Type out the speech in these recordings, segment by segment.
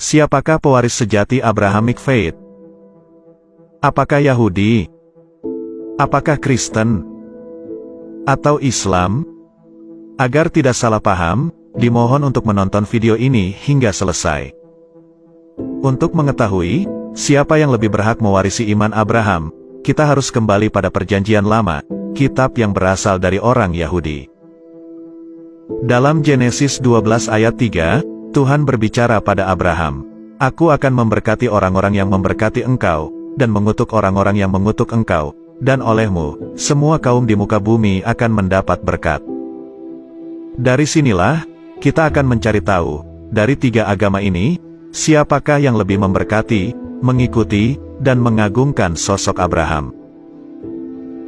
Siapakah pewaris sejati Abrahamic Faith? Apakah Yahudi? Apakah Kristen? Atau Islam? Agar tidak salah paham, dimohon untuk menonton video ini hingga selesai. Untuk mengetahui siapa yang lebih berhak mewarisi iman Abraham, kita harus kembali pada Perjanjian Lama, kitab yang berasal dari orang Yahudi. Dalam Genesis 12 ayat 3, Tuhan berbicara pada Abraham, "Aku akan memberkati orang-orang yang memberkati engkau, dan mengutuk orang-orang yang mengutuk engkau, dan olehmu, semua kaum di muka bumi akan mendapat berkat." Dari sinilah, kita akan mencari tahu, dari tiga agama ini, siapakah yang lebih memberkati, mengikuti, dan mengagungkan sosok Abraham.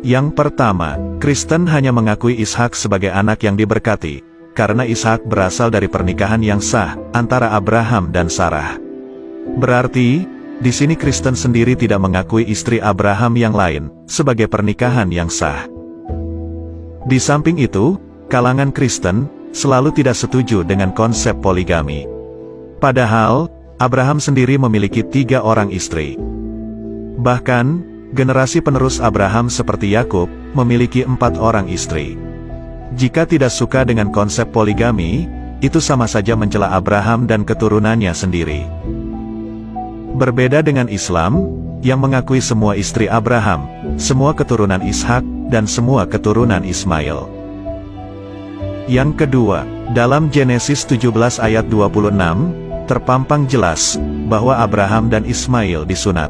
Yang pertama, Kristen hanya mengakui Ishak sebagai anak yang diberkati, karena Ishak berasal dari pernikahan yang sah, antara Abraham dan Sarah. Berarti, di sini Kristen sendiri tidak mengakui istri Abraham yang lain, sebagai pernikahan yang sah. Di samping itu, kalangan Kristen, selalu tidak setuju dengan konsep poligami. Padahal, Abraham sendiri memiliki 3 orang istri. Bahkan, generasi penerus Abraham seperti Yakub, memiliki 4 orang istri. Jika tidak suka dengan konsep poligami, itu sama saja mencela Abraham dan keturunannya sendiri. Berbeda dengan Islam, yang mengakui semua istri Abraham, semua keturunan Ishak, dan semua keturunan Ismail. Yang kedua, dalam Genesis 17 ayat 26, terpampang jelas, bahwa Abraham dan Ismail disunat.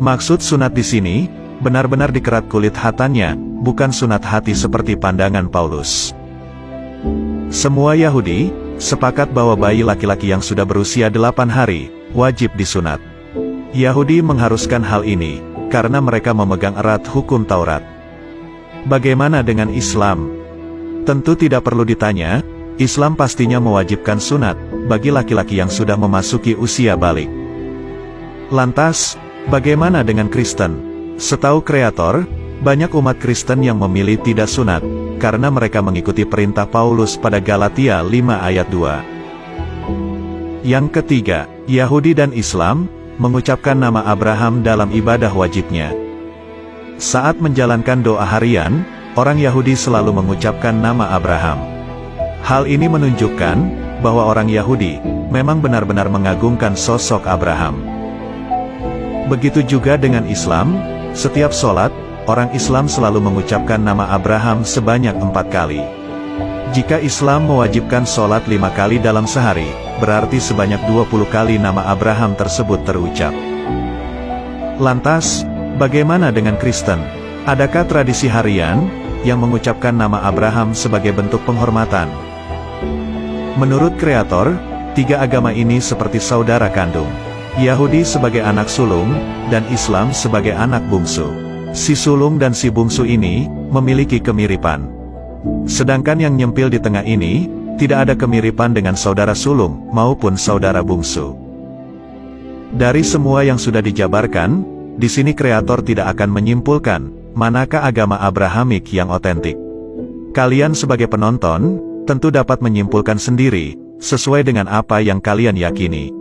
Maksud sunat di sini, benar-benar dikerat kulit hatannya, bukan sunat hati seperti pandangan Paulus. Semua Yahudi sepakat bahwa bayi laki-laki yang sudah berusia 8 hari, wajib disunat. Yahudi mengharuskan hal ini, karena mereka memegang erat hukum Taurat. Bagaimana dengan Islam? Tentu tidak perlu ditanya, Islam pastinya mewajibkan sunat, bagi laki-laki yang sudah memasuki usia balik. Lantas, bagaimana dengan Kristen? Setahu kreator, banyak umat Kristen yang memilih tidak sunat, karena mereka mengikuti perintah Paulus pada Galatia 5 ayat 2. Yang ketiga, Yahudi dan Islam, mengucapkan nama Abraham dalam ibadah wajibnya. Saat menjalankan doa harian, orang Yahudi selalu mengucapkan nama Abraham. Hal ini menunjukkan, bahwa orang Yahudi, memang benar-benar mengagungkan sosok Abraham. Begitu juga dengan Islam, setiap sholat, orang Islam selalu mengucapkan nama Abraham sebanyak 4 kali. Jika Islam mewajibkan sholat 5 kali dalam sehari, berarti sebanyak 20 kali nama Abraham tersebut terucap. Lantas, bagaimana dengan Kristen? Adakah tradisi harian, yang mengucapkan nama Abraham sebagai bentuk penghormatan? Menurut kreator, 3 agama ini seperti saudara kandung. Yahudi sebagai anak sulung, dan Islam sebagai anak bungsu. Si sulung dan si bungsu ini, memiliki kemiripan. Sedangkan yang nyempil di tengah ini, tidak ada kemiripan dengan saudara sulung, maupun saudara bungsu. Dari semua yang sudah dijabarkan, di sini kreator tidak akan menyimpulkan, manakah agama Abrahamik yang otentik. Kalian sebagai penonton, tentu dapat menyimpulkan sendiri, sesuai dengan apa yang kalian yakini.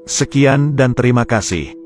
Sekian dan terima kasih.